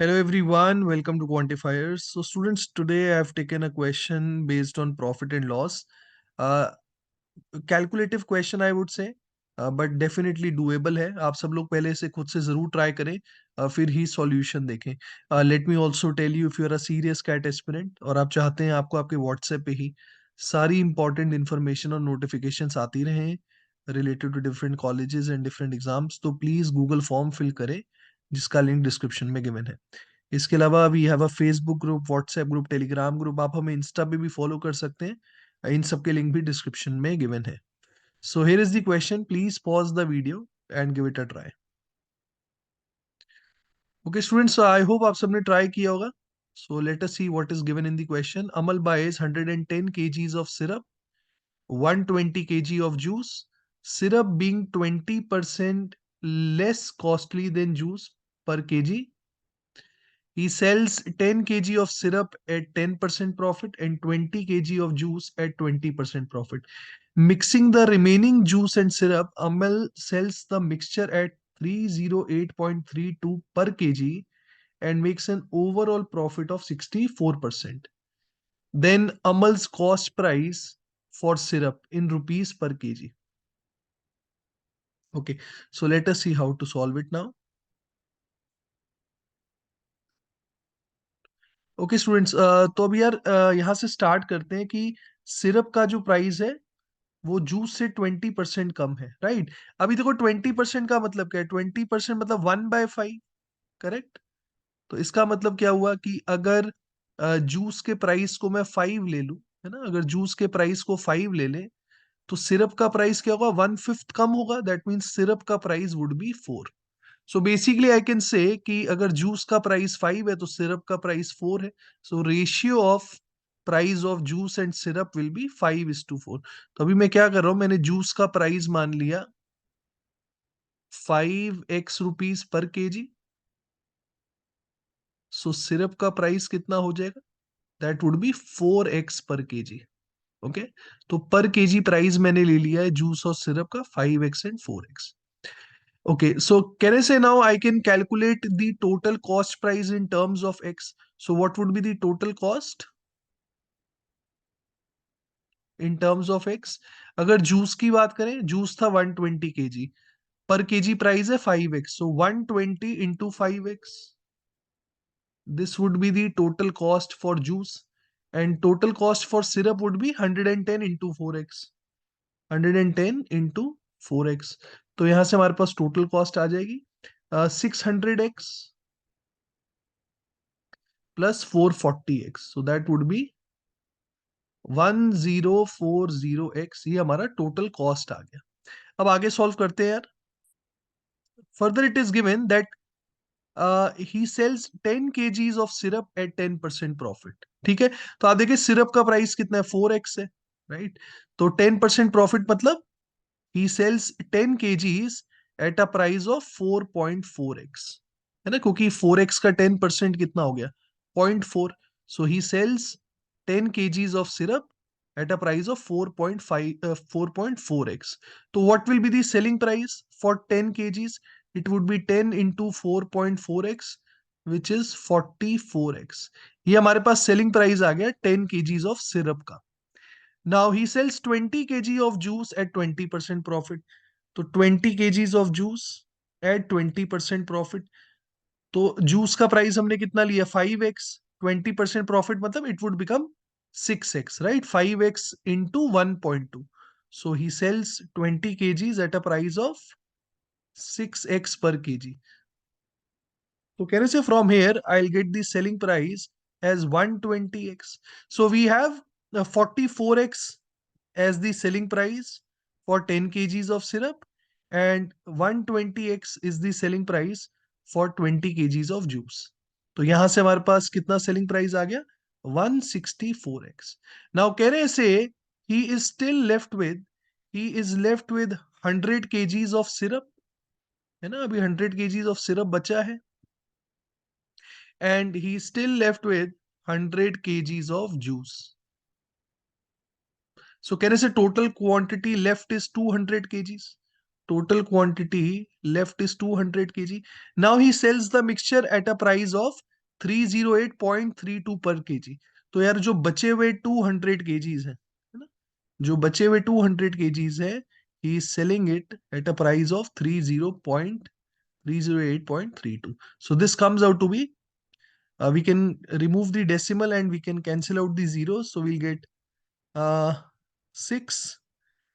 Hello everyone, welcome to Quantifiers. So students, today I have taken a question based on profit and loss. Uh, Calculative question I would say, but definitely doable है. आप सब लोग पहले इसे खुद से जरूर ट्राई करें, फिर ही सॉल्यूशन देखें. Let me also tell you, if you are a serious CAT aspirant और आप चाहते हैं आपको आपके व्हाट्सएप पे ही सारी इंपॉर्टेंट इन्फॉर्मेशन और नोटिफिकेशंस आती रहें related to different colleges and different exams, तो प्लीज गूगल फॉर्म फिल करें जिसका लिंक डिस्क्रिप्शन में गिवन है. इसके अलावा we have a Facebook group, WhatsApp group, Telegram group. आप हमें इंस्टा पे भी फॉलो कर सकते हैं. इन सब के लिंक भी डिस्क्रिप्शन में गिवन है. So here is the question, please pause the video and give it a try. Okay students, I hope आप सबने ट्राई किया होगा. So let us see what is given in the question. Amal buys 110 kgs of syrup, 120 kg of juice. Syrup being 20% less costly than juice per kg. He sells 10 kg of syrup at 10% profit and 20 kg of juice at 20% profit. Mixing the remaining juice and syrup, Amal sells the mixture at 308.32 per kg and makes an overall profit of 64%. Then Amal's cost price for syrup in rupees per kg. Okay, so let us see how to solve it now. Okay students, तो अभी यार यहाँ से start करते हैं कि syrup का जो प्राइस है वो जूस से 20% कम है, राइट. अभी देखो 20% का मतलब क्या है. 20% मतलब 1/5, करेक्ट. तो इसका मतलब क्या हुआ कि अगर जूस के प्राइस को मैं 5 ले लूं, है ना, अगर जूस के प्राइस को 5 ले लें तो सिरप का प्राइस क्या होगा, 1/5 कम होगा. दैट मीन्स सिरप का price would be 4. So basically I can say कि अगर जूस का प्राइस 5 है तो सिरप का प्राइस 4 है. So ratio of price of juice and syrup will be 5:4. तो अभी मैं क्या कर रहा हूं, मैंने जूस का प्राइस मान लिया 5x रुपीज पर केजी. सो सिरप का प्राइस कितना हो जाएगा, दैट वुड बी 4x पर केजी. ओके, तो पर केजी प्राइस मैंने ले लिया है जूस और सिरप का 5x and 4x. Okay, so can I say now I can calculate the total cost price in terms of X. So what would be the total cost in terms of X? अगर juice की बात करें, juice था 120 kg, पर KG price है 5x. So 120 into 5x. This would be the total cost for juice. And total cost for syrup would be 110 into 4x. 110 into 4x. तो यहां से हमारे पास टोटल कॉस्ट आ जाएगी 600x plus 440x. So that would be 1040x. ये हमारा total cost आ गया. अब आगे सॉल्व करते हैं यार. Further it is given that he sales 10 kgs of syrup at 10% profit. ठीक है, तो आप देखिए सिरप का प्राइस कितना है, 4x है, राइट. तो 10% प्रॉफिट मतलब ही sales 10 kgs at a price of 4.4x, है ना, क्योंकि 4x का 10% कितना हो गया, 0.4. सो he sales 10 kgs of syrup at a price of 4.4x. So what will be the selling price for 10 kgs? It would be 10 into 4.4x, which is 44x. ये हमारे पास selling price आ गया 10 kgs of syrup का. Now he sells 20 kg of juice at 20% profit. तो 20 kgs of juice at 20% profit. तो juice का price हमने कितना लिया, 5x. 20% प्रॉफिट मतलब it would become 6x, right. 5x into 1.2. So he sells 20 kgs at a price of 6x per kg. So can I say from here I'll get the selling price as 120x. So we have 44x as the selling price for 10 kgs of syrup and 120x is the selling price for 20 kgs of juice. तो यहां से हमारे पास कितना selling price आ गया, 164x. Now can I से he is left with 100 kgs of syrup, है ना, अभी 100 kgs ऑफ सिरप बचा है and he still left with 100 kgs of juice. So can I say total quantity left is 200 kgs? total quantity left is 200 kg. Now he sells the mixture at a price of 308.32 per kg. तो यार जो बचे हुए 200 kgs है ना, जो बचे हुए 200 kgs है, he is selling it at a price of 308.32. So this comes out to be, we can remove the decimal and we can cancel out the zeros. So we'll get 6,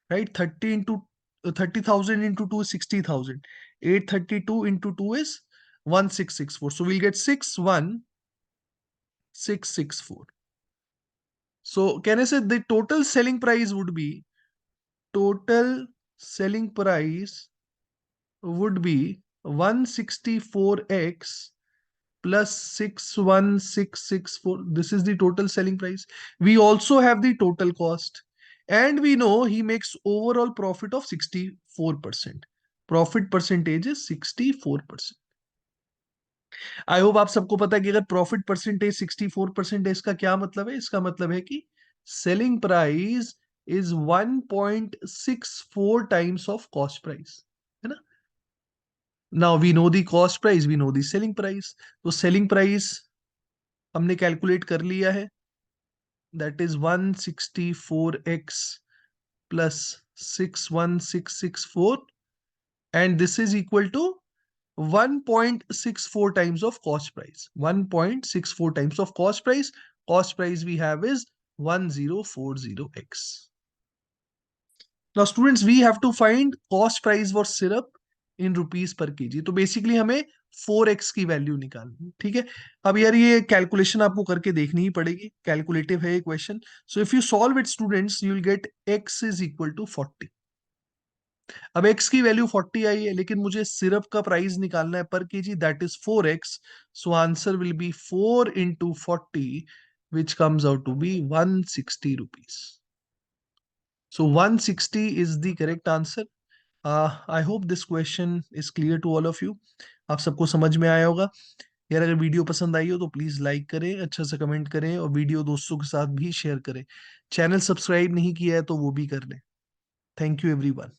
right? 30 into 30,000 into 2 is 60,000. 832 into 2 is 1664. So we'll get 61664. So can I say the total selling price would be, total selling price would be 164x plus 61664. This is the total selling price. We also have the total cost, and we know he makes overall profit of 64%. Profit percentage is 64%. I hope आप सबको पता है कि अगर profit percentage 64% है, इसका क्या मतलब है? इसका मतलब है कि selling price is 1.64 times of cost price, है ना? Now we know the cost price, we know the selling price. तो सेलिंग प्राइस हमने कैलकुलेट कर लिया है, that is 164x plus 61664, and this is equal to 1.64 times of cost price. 1.64 times of cost price. Cost price we have is 1040x. Now students, we have to find cost price for syrup in rupees per kg. तो basically हमें 4x की value निकालनी है, ठीक है? अब यार ये कैलकुलेशन आपको करके देखनी ही पड़ेगी, कैलकुलेटिव है ये question. So if you solve it students, you will get x is equal to 40। अब x की वैल्यू 40 आई है, लेकिन मुझे सिरप का प्राइस निकालना है पर KG, that is 4x। So answer will be 4 into 40, which comes out to be 160 rupees. So 160 is the correct answer. I hope this question is clear to all of you. आप सबको समझ में आया होगा। यार अगर वीडियो पसंद आई हो तो प्लीज लाइक करें, अच्छा सा कमेंट करें, और वीडियो दोस्तों के साथ भी शेयर करें। चैनल सब्सक्राइब नहीं किया है तो वो भी कर लें। Thank you everyone.